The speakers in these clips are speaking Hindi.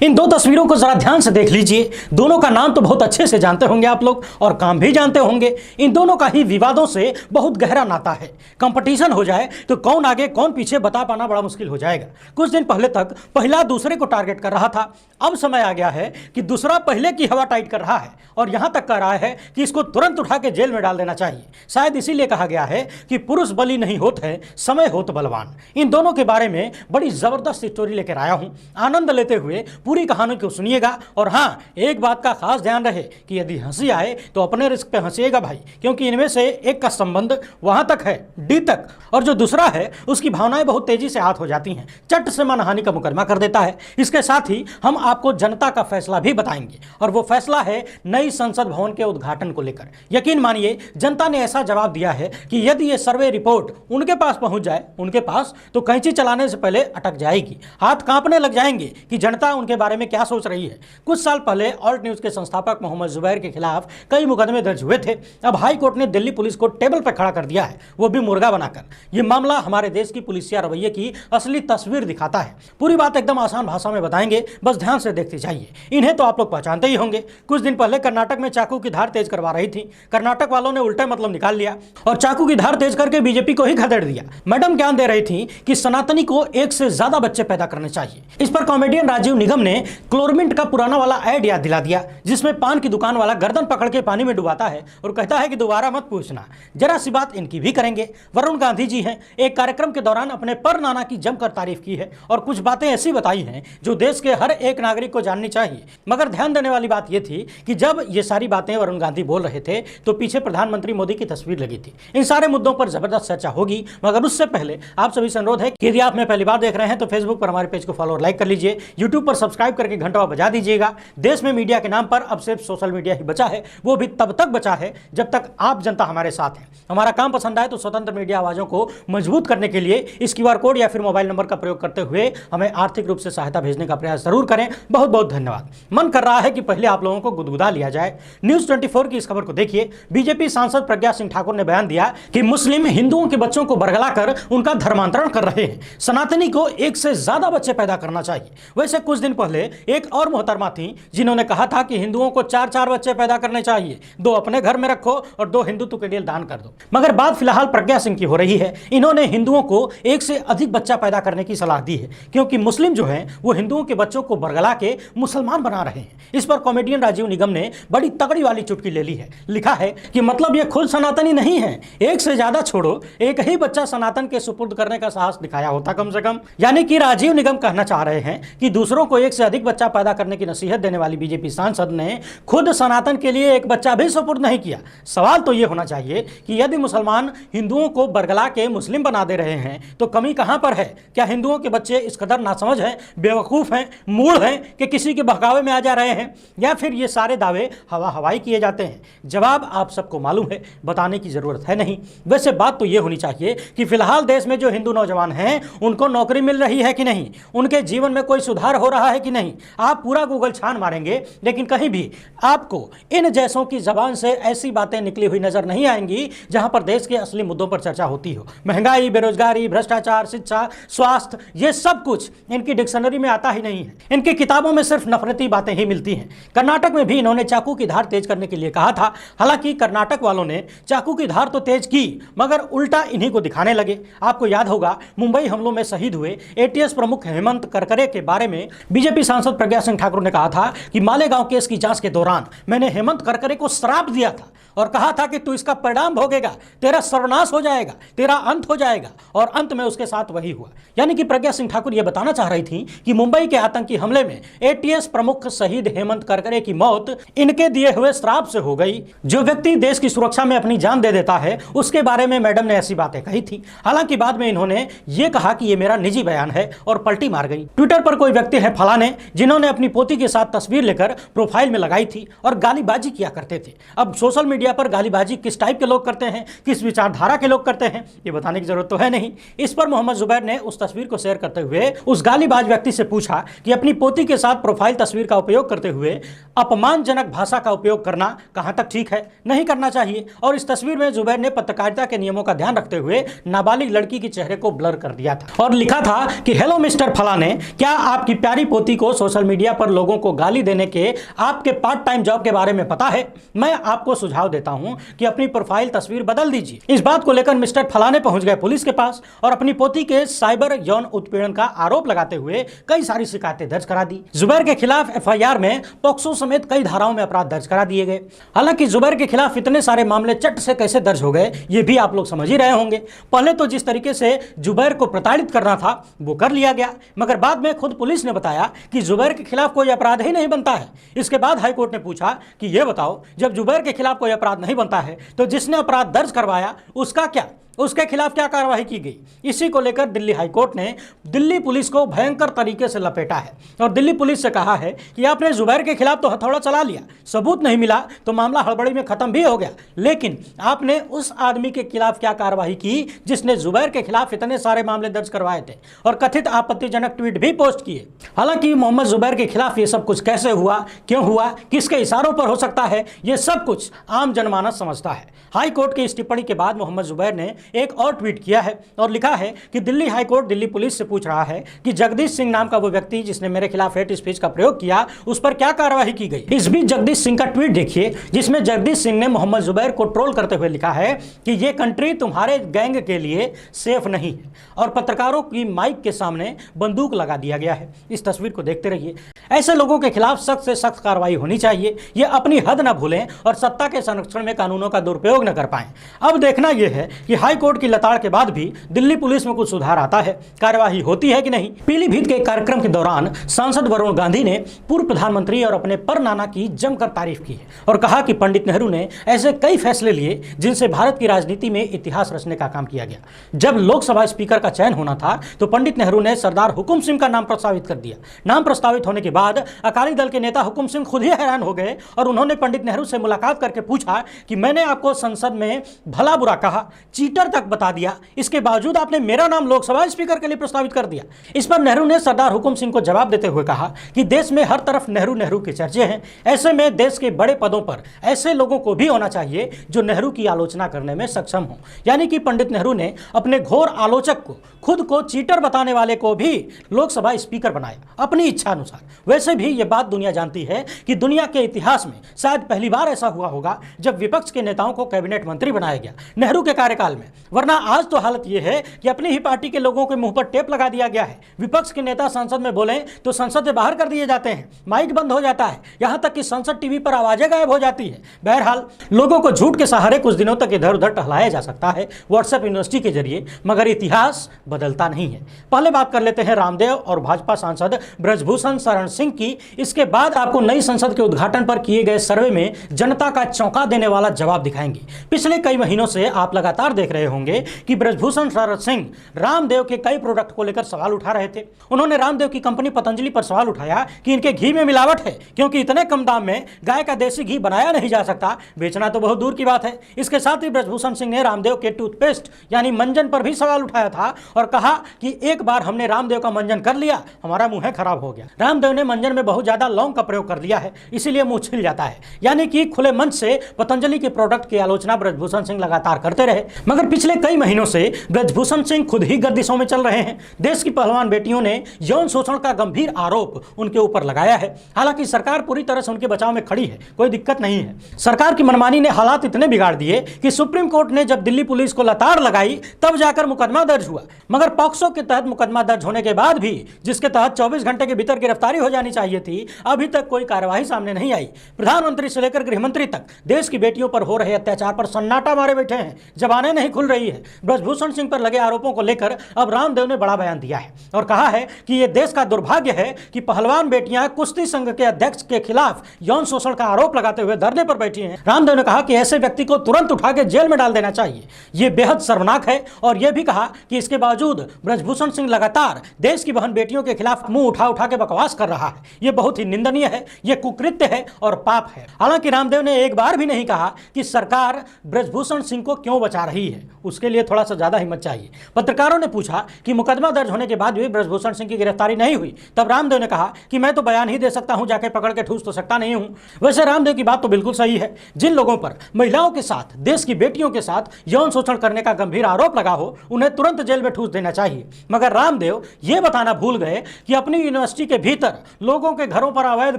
इन दो तस्वीरों को जरा ध्यान से देख लीजिए। दोनों का नाम तो बहुत अच्छे से जानते होंगे आप लोग और काम भी जानते होंगे। इन दोनों का ही विवादों से बहुत गहरा नाता है। कंपटीशन हो जाए तो कौन आगे कौन पीछे बता पाना बड़ा मुश्किल हो जाएगा। कुछ दिन पहले तक पहला दूसरे को टारगेट कर रहा था, अब समय आ गया है कि दूसरा पहले की हवा टाइट कर रहा है और यहां तक कह रहा है कि इसको तुरंत उठा के जेल में डाल देना चाहिए। शायद इसीलिए कहा गया है कि पुरुष बली नहीं होते हैं, समय होत बलवान। इन दोनों के बारे में बड़ी जबरदस्त स्टोरी लेकर आया हूं। आनंद लेते हुए पूरी कहानी को सुनिएगा। और हाँ, एक बात का खास ध्यान रहे कि यदि हंसी आए तो अपने रिस्क पे हंसिएगा भाई, क्योंकि इनमें से एक का संबंध वहां तक है, डी तक, और जो दूसरा है उसकी भावनाएं बहुत तेजी से आहत हो जाती हैं, चट से मानहानि का मुकदमा कर देता है। इसके साथ ही हम आपको जनता का फैसला भी बताएंगे और वो फैसला है नई संसद भवन के उद्घाटन को लेकर। यकीन मानिए जनता ने ऐसा जवाब दिया है कि यदि ये सर्वे रिपोर्ट उनके पास पहुंच जाए, उनके पास, तो कैंची चलाने से पहले अटक जाएगी, हाथ कांपने लग जाएंगे कि जनता उनके बारे में क्या सोच रही है। कुछ साल पहले ऑल्ट न्यूज के संस्थापक मोहम्मद जुबैर के खिलाफ कई मुकदमे दर्ज हुए थे। अब हाई कोर्ट ने दिल्ली पुलिस को टेबल पर खड़ा कर दिया है, वो भी मुर्गा बनाकर। यह मामला हमारे देश की पुलिसिया रवैये की असली तस्वीर दिखाता है। पूरी बात एकदम आसान भाषा में बताएंगे, बस ध्यान से देखते जाइए। इन्हें तो आप लोग पहचानते ही होंगे। कुछ दिन पहले कर्नाटक में चाकू की धार तेज करवा रही थी। कर्नाटक वालों ने उल्टा मतलब निकाल लिया और चाकू की धार तेज करके बीजेपी को ही खदेड़ दिया। मैडम ज्ञान दे रही थी कि सनातनी को एक से ज्यादा बच्चे पैदा करने चाहिए। इस पर कॉमेडियन राजीव निगम ने क्लोरमिंट का पुराना वाला ऐड याद दिला दिया, जिसमें पान की दुकान वाला गर्दन पकड़ के पानी में डुबाता है और कहता है कि दोबारा मत पूछना। जरा सी बात इनकी भी करेंगे। वरुण गांधी जी हैं, एक कार्यक्रम के दौरान अपने पर नाना की जमकर तारीफ की है और कुछ बातें ऐसी बताई हैं जो देश के हर एक नागरिक को जाननी चाहिए। मगर ध्यान देने वाली बात यह थी कि जब ये सारी बातें वरुण गांधी बोल रहे थे तो पीछे प्रधानमंत्री मोदी की तस्वीर लगी थी। इन सारे मुद्दों पर जबरदस्त चर्चा होगी, मगर उससे पहले आप सभी से अनुरोध है कि यदि आप में पहली बार देख रहे हैं तो फेसबुक पर हमारे पेज को फॉलो और लाइक कर लीजिए, यूट्यूब पर सब्सक्राइब करके घंटा बजा दीजिएगा। देश में मीडिया के नाम पर अब सिर्फ सोशल मीडिया ही बचा है, वो भी तब तक बचा है जब तक आप जनता हमारे साथ है। हमारा काम पसंद आए तो स्वतंत्र मीडिया आवाजों को मजबूत करने के लिए इस क्यूआर कोड या फिर मोबाइल नंबर का प्रयोग करते हुए हमें आर्थिक रूप से सहायता भेजने का प्रयास जरूर करें। बहुत बहुत धन्यवाद। मन कर रहा है कि पहले आप लोगों को गुदगुदा लिया जाए। न्यूज 24 की इस खबर को देखिए। बीजेपी सांसद प्रज्ञा सिंह ठाकुर ने बयान दिया कि मुस्लिम हिंदुओं के बच्चों को बरगलाकर उनका धर्मांतरण कर रहे हैं। सनातनी को एक से ज्यादा बच्चे पैदा करना चाहिए। वैसे कुछ दिन पहले एक और मोहतरमा थी जिन्होंने कहा था कि हिंदुओं को 4-4 बच्चे पैदा करने चाहिए, 2 अपने घर में रखो और 2 हिंदुत्व के लिए दान कर दो। मगर बात फिलहाल प्रज्ञा सिंह की हो रही है। इन्होंने हिंदुओं को एक से अधिक बच्चा पैदा करने की सलाह दी है, क्योंकि मुस्लिम जो हैं वो हिंदुओं के बच्चों को बरगला के मुसलमान बना रहे हैं। इस पर कॉमेडियन राजीव निगम ने बड़ी तगड़ी वाली चुटकी ले ली है। लिखा है कि मतलब ये खुद सनातनी नहीं है, एक से ज्यादा छोड़ो, एक ही बच्चा सनातन के सुपुर्द करने का साहस दिखाया होता कम से कम। यानी कि राजीव निगम कहना चाह रहे हैं कि दूसरों को एक से अधिक बच्चा पैदा करने की नसीहत देने वाली बीजेपी सांसद ने खुद सनातन के लिए एक बच्चा भी सुपुर्द नहीं किया। सवाल तो यह होना चाहिए कि यदि मुसलमान हिंदुओं को बरगला के मुस्लिम बना दे रहे हैं तो कमी कहां पर है? क्या हिंदुओं के बच्चे इस कदर नासमझ हैं, बेवकूफ हैं, मूढ़ हैं कि किसी के बहकावे में आ जा रहे हैं, या फिर ये सारे दावे हवाई किए जाते हैं? जवाब आप सबको मालूम है, बताने की जरूरत है नहीं। वैसे बात तो यह होनी चाहिए कि फिलहाल देश में जो हिंदू नौजवान हैं उनको नौकरी मिल रही है कि नहीं, उनके जीवन में कोई सुधार हो रहा है कि नहीं। आप पूरा गूगल छान मारेंगे लेकिन कहीं भी आपको इन जैसों की जबान से ऐसी बातें निकली हुई नजर नहीं आएंगी जहां पर देश के असली मुद्दों पर चर्चा होती हो। महंगाई, बेरोजगारी, भ्रष्टाचार, शिक्षा, स्वास्थ्य, ये सब कुछ इनकी डिक्शनरी में आता ही नहीं है। इनकी किताबों में सिर्फ नफरती बातें ही मिलती हैं। कर्नाटक में भी इन्होंने चाकू की धार तेज करने के लिए कहा था। हालांकि कर्नाटक वालों ने चाकू की धार तो तेज की मगर उल्टा इन्हीं को दिखाने लगे। आपको याद होगा मुंबई हमलों में शहीद हुए एटीएस प्रमुख हेमंत करकरे के बारे में बीजेपी सांसद प्रज्ञा सिंह ठाकुर ने कहा था कि मालेगांव केस की जांच के दौरान मैंने हेमंत करकरे को श्राप दिया था और कहा था कि तू इसका परिणाम भोगेगा, तेरा सर्वनाश हो जाएगा, तेरा अंत हो जाएगा। और अंत में उसके साथ वही हुआ। यानी कि प्रज्ञा सिंह ठाकुर यह बताना चाह रही थी कि मुंबई के आतंकी हमले में एटीएस प्रमुख शहीद हेमंत करकरे की मौत इनके दिए हुए श्राप से हो गई। जो व्यक्ति देश की सुरक्षा में अपनी जान दे देता है उसके बारे में मैडम ने ऐसी बातें कही थी। हालांकि बाद में इन्होंने ये कहा कि यह मेरा निजी बयान है और पलटी मार गई। ट्विटर पर कोई व्यक्ति है फलाने जिन्होंने अपनी पोती के साथ तस्वीर लेकर प्रोफाइल में लगाई थी और गालीबाजी किया करते थे। अब सोशल मीडिया पर गालीबाजी किस टाइप के लोग करते हैं, किस विचारधारा के लोग करते हैं, ये बताने की जरूरत तो है नहीं। इस पर मोहम्मद जुबैर ने उस तस्वीर को शेयर करते हुए उस गालीबाज व्यक्ति से पूछा कि अपनी पोती के साथ प्रोफाइल तस्वीर का उपयोग करते हुए अपमानजनक भाषा का उपयोग करना कहां तक ठीक है, नहीं करना चाहिए। और इस तस्वीर में जुबैर ने पत्रकारिता के नियमों का ध्यान रखते हुए नाबालिग लड़की के चेहरे को ब्लर कर दिया था और लिखा था कि हेलो मिस्टर फलाने, क्या आपकी प्यारी पोती पोती को सोशल मीडिया पर लोगों को गाली देने के आपके पार्ट टाइम जॉब के बारे में पता है, मैं आपको सुझाव देता हूं कि अपनी प्रोफाइल तस्वीर बदल दीजिए। इस बात को लेकर मिस्टर फलाने पहुंच गए पुलिस के पास और अपनी पोती के साइबर यौन उत्पीड़न का आरोप लगाते हुए कई सारी शिकायतें दर्ज करा दी। जुबैर के खिलाफ एफआईआर में पॉक्सो समेत कई धाराओं में अपराध दर्ज करा दिए गए। हालांकि जुबैर के खिलाफ इतने सारे मामले चट से कैसे दर्ज हो गए ये भी आप लोग समझ ही रहे होंगे। पहले तो जिस तरीके से जुबैर को प्रताड़ित करना था वो कर लिया गया, मगर बाद में खुद पुलिस ने बताया कि जुबैर के खिलाफ कोई अपराध ही नहीं बनता है। इसके बाद हाईकोर्ट ने पूछा कि ये बताओ, जब जुबैर के खिलाफ कोई अपराध नहीं बनता है तो जिसने अपराध दर्ज करवाया उसका क्या, उसके खिलाफ क्या कार्रवाई की गई। इसी को लेकर दिल्ली हाईकोर्ट ने दिल्ली पुलिस को भयंकर तरीके से लपेटा है और दिल्ली पुलिस से कहा है कि आपने जुबैर के खिलाफ तो हथौड़ा चला लिया, सबूत नहीं मिला तो मामला हड़बड़ी में खत्म भी हो गया, लेकिन आपने उस आदमी के खिलाफ क्या कार्रवाई की जिसने जुबैर के खिलाफ इतने सारे मामले दर्ज करवाए थे और कथित आपत्तिजनक ट्वीट भी पोस्ट किए। हालांकि मोहम्मद जुबैर के खिलाफ ये सब कुछ कैसे हुआ, क्यों हुआ, किसके इशारों पर हो सकता है, ये सब कुछ आम जनमानस समझता है। हाईकोर्ट की इस टिप्पणी के बाद मोहम्मद जुबैर ने एक और ट्वीट किया है और लिखा है कि दिल्ली हाईकोर्ट दिल्ली पुलिस से पूछ रहा है कि जगदीश सिंह नाम का वो व्यक्ति जिसने मेरे खिलाफ हेट स्पीच का प्रयोग किया उस पर क्या कार्रवाई की गई। इस बीच जगदीश सिंह का ट्वीट देखिए जिसमें जगदीश सिंह ने मोहम्मद जुबैर को ट्रोल करते हुए लिखा है कि ये कंट्री तुम्हारे गैंग के लिए सेफ नहीं है और पत्रकारों की माइक के सामने बंदूक लगा दिया गया है। इस तस्वीर को देखते रहिए। ऐसे लोगों के खिलाफ सख्त से सख्त कार्रवाई होनी चाहिए। ये अपनी हद न भूलें और सत्ता के संरक्षण में कानूनों का दुरुपयोग न कर पाएं। अब देखना यह है कि हाईकोर्ट की लताड़ के बाद भी दिल्ली पुलिस में कुछ सुधार आता है, कार्यवाही होती है कि नहीं। पीलीभीत के कार्यक्रम के दौरान सांसद वरुण गांधी ने पूर्व प्रधानमंत्री और अपने परनाना की जमकर तारीफ की है और कहा कि पंडित नेहरू ने ऐसे कई फैसले लिए जिनसे भारत की राजनीति में इतिहास रचने का काम किया गया। जब लोकसभा स्पीकर का चयन होना था तो पंडित नेहरू ने सरदार हुकुम सिंह का नाम प्रस्तावित कर दिया। नाम प्रस्तावित होने के बाद अकाली दल के नेता हुकुम सिंह खुद ही हैरान हो गए और उन्होंने पंडित नेहरू से मुलाकात करके पूछा कि मैंने आपको संसद में भला बुरा कहा, चीटर तक बता दिया, इसके बावजूद आपने मेरा नाम लोकसभा स्पीकर के लिए प्रस्तावित कर दिया। इस पर नेहरू ने सरदार हुकुम सिंह को जवाब देते हुए कहा कि देश में हर तरफ नेहरू नेहरू के चर्चे हैं, ऐसे में देश के बड़े पदों पर ऐसे लोगों को भी होना चाहिए जो नेहरू की आलोचना करने में सक्षम हो। यानी कि पंडित नेहरू ने अपने घोर आलोचक को, खुद को चीटर बताने वाले को भी लोकसभा स्पीकर बनाया अपनी इच्छा अनुसार। वैसे भी ये बात दुनिया जानती है कि दुनिया के इतिहास में शायद पहली बार ऐसा हुआ होगा जब विपक्ष के नेताओं को कैबिनेट मंत्री बनाया गया नेहरू के कार्यकाल में, वरना आज तो हालत यह है कि अपनी ही पार्टी के लोगों के मुंह पर टेप लगा दिया गया है। विपक्ष के नेता संसद में बोलें तो संसद से बाहर कर दिए जाते हैं, माइक बंद हो जाता है, यहां तक कि संसद टीवी पर आवाजें गायब हो जाती है। बहरहाल लोगों को झूठ के सहारे कुछ दिनों तक इधर उधर टहलाया जा सकता है व्हाट्सएप यूनिवर्सिटी के जरिए, मगर इतिहास बदलता नहीं है। पहले बात कर लेते हैं रामदेव और भाजपा सांसद ब्रजभूषण शरण सिंह की। इसके बाद आपको नई संसद के उद्घाटन पर किए गए सर्वे में जनता का चौंका देने वाला जवाब दिखाएंगे। पिछले कई महीनों से आप लगातार देख रहे होंगे कि ब्रजभूषण शरण सिंह रामदेव के कई प्रोडक्ट को लेकर सवाल उठा रहे थे। उन्होंने रामदेव की कंपनी पतंजलि पर सवाल उठाया कि इनके घी में मिलावट है, क्योंकि इतने कम दाम में गाय का देसी घी बनाया नहीं जा सकता, बेचना तो बहुत दूर की बात है। इसके साथ ही ब्रजभूषण सिंह ने रामदेव के टूथपेस्ट यानी मंजन पर भी सवाल उठाया था और कहा कि एक बार हमने रामदेव का मंजन कर लिया, हमारा मुंह खराब हो गया। रामदेव ने मंजन में बहुत ज्यादा लौंग का प्रयोग कर लिया है, इसीलिए मुंह छिल जाता है। यानी कि खुले मंच से पतंजलि के प्रोडक्ट की आलोचना ब्रजभूषण सिंह लगातार करते रहे, मगर पिछले कई महीनों से ब्रजभूषण सिंह खुद ही गर्दिशों में चल रहे हैं। देश की पहलवान बेटियों ने यौन शोषण का गंभीर आरोप उनके ऊपर लगाया है। हालांकि सरकार पूरी तरह से उनके बचाव में खड़ी है, कोई दिक्कत नहीं है। सरकार की मनमानी ने हालात इतने बिगाड़ दिए कि सुप्रीम कोर्ट ने जब दिल्ली पुलिस को लताड़ लगाई तब जाकर मुकदमा दर्ज हुआ, मगर पॉक्सो के तहत मुकदमा दर्ज होने के बाद भी, जिसके तहत 24 घंटे के भीतर गिरफ्तारी हो जानी चाहिए थी, अभी तक कोई कार्यवाही सामने नहीं आई। प्रधानमंत्री से लेकर गृहमंत्री तक देश की बेटियों पर हो रहे अत्याचार पर सन्नाटा मारे बैठे हैं, जबानें नहीं खुल रही है। ब्रजभूषण सिंह पर लगे आरोपों को लेकर अब रामदेव ने बड़ा बयान दिया है और कहा है कि यह देश का दुर्भाग्य है कि पहलवान बेटियां कुश्ती संघ के अध्यक्ष के खिलाफ यौन शोषण का आरोप लगाते हुए धरने पर बैठी हैं। रामदेव ने कहा कि ऐसे व्यक्ति को तुरंत उठा के जेल में डाल देना चाहिए, यह बेहद शर्मनाक है। और यह भी कहा कि इसके बावजूद ब्रजभूषण सिंह लगातार देश की बहन बेटियों के खिलाफ मुंह उठा उठा के बकवास कर रहा है। यह बहुत ही निंदनीय है, यह कुकृत्य है और पाप है। हालांकि रामदेव ने एक बार भी नहीं कहा कि सरकार ब्रजभूषण सिंह को क्यों बचा रही है। उसके लिए थोड़ा सा ज़्यादा हिम्मत चाहिए। पत्रकारों ने पूछा कि मुकदमा दर्ज होने के बाद भी ब्रजभूषण सिंह की गिरफ्तारी नहीं हुई। तब रामदेव ने कहा कि मैं तो बयान ही दे सकता हूं, जाके पकड़ के ठूस तो सकता नहीं हूं। वैसे रामदेव की बात तो बिल्कुल सही है। जिन लोगों पर महिलाओं के साथ, देश की बेटियों के साथ यौन शोषण करने का गंभीर आरोप लगा हो, उन्हें तुरंत जेल में ठूस देना चाहिए। मगर रामदेव ये बताना भूल गए कि अपनी यूनिवर्सिटी के भीतर लोगों के घरों पर अवैध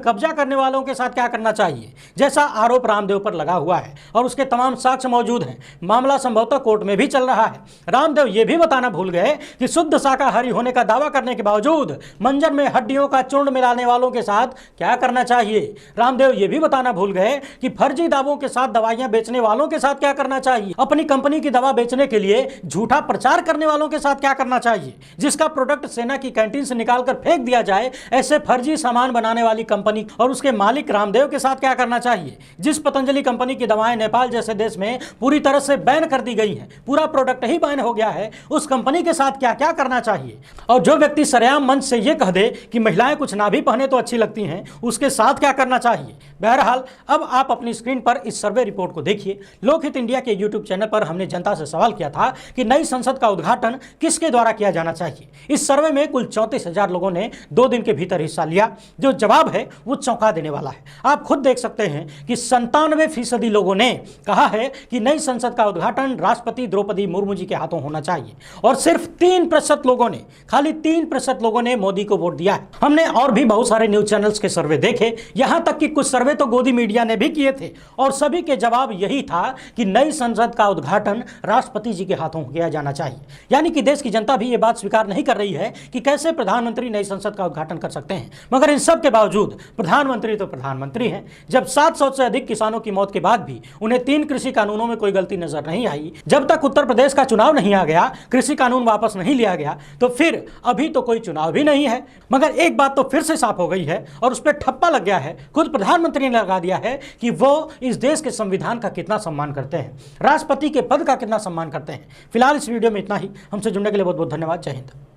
कब्जा करने वालों के साथ क्या करना चाहिए, जैसा आरोप रामदेव पर लगा हुआ है और उसके तमाम साक्ष्य मौजूद हैं। मामला संभवतः कोर्ट में भी चल रहा है। रामदेव ये भी बताना भूल गए कि शुद्ध शाकाहारी होने का दावा करने के बावजूद मंजन में हड्डियों का चूर्ण मिलाने वालों के साथ क्या करना चाहिए। रामदेव ये भी बताना भूल गए कि फर्जी दावों के साथ दवाइयां बेचने वालों के साथ क्या करना चाहिए, अपनी कंपनी की दवा बेचने के लिए झूठा प्रचार करने वालों के साथ क्या करना चाहिए, जिसका प्रोडक्ट सेना की कैंटीन से निकालकर फेंक दिया जाए, ऐसे फर्जी सामान बनाने वाली कंपनी और उसके मालिक रामदेव के साथ क्या करना चाहिए। जिस पतंजलि कंपनी की दवाएं नेपाल जैसे देश में पूरी तरह से बैन कर दी गई हैं, पूरा प्रोडक्ट ही बैन हो गया है, उस कंपनी के साथ क्या क्या करना चाहिए। और जो व्यक्ति सरेआम मंच से यह कह दे कि महिलाएं कुछ ना भी पहने तो अच्छी लगती हैं, उसके साथ क्या करना चाहिए। बहरहाल अब आप अपनी स्क्रीन पर इस सर्वे रिपोर्ट को देखिए। लोकहित इंडिया के यूट्यूब चैनल पर हमने जनता से सवाल किया था कि नई संसद का उद्घाटन किसके द्वारा किया जाना चाहिए। इस सर्वे में कुल 34,000 लोगों ने 2 दिन के भीतर हिस्सा लिया। जो जवाब है वो चौंका देने वाला है। आप खुद देख सकते हैं कि 97% लोगों ने कहा है कि नई संसद का उद्घाटन राष्ट्रपति द्रौपदी मुर्मू जी के हाथों होना चाहिए और सिर्फ 3% लोगों ने, खाली 3% लोगों ने मोदी को वोट दिया है। हमने और भी बहुत सारे न्यूज चैनल्स के सर्वे देखे, यहां तक कि कुछ सर्वे तो गोदी मीडिया ने भी किए थे और सभी के जवाब यही था कि नई संसद का उद्घाटन राष्ट्रपति जी के हाथों किया जाना चाहिए। यानी कि देश की जनता भी यह बात स्वीकार नहीं कर रही है कि कैसे प्रधानमंत्री नई संसद का उद्घाटन कर सकते हैं। मगर इन सब के बावजूद प्रधानमंत्री तो प्रधानमंत्री हैं। जब 700 से अधिक किसानों की मौत के बाद भी उन्हें 3 कृषि कानूनों में कोई गलती नजर नहीं आई, जब तक उत्तर प्रदेश का चुनाव नहीं आ गया, कृषि कानून वापस नहीं लिया गया, तो फिर अभी तो कोई चुनाव भी नहीं है। मगर एक बात तो फिर से साफ हो गई है और उस पर ठप्पा लग गया है, खुद प्रधानमंत्री ने लगा दिया है कि वो इस देश के संविधान का कितना सम्मान करते हैं, राष्ट्रपति के पद का कितना सम्मान करते हैं। फिलहाल इस वीडियो में इतना ही। हमसे जुड़ने के लिए बहुत बहुत धन्यवाद। जय हिंद।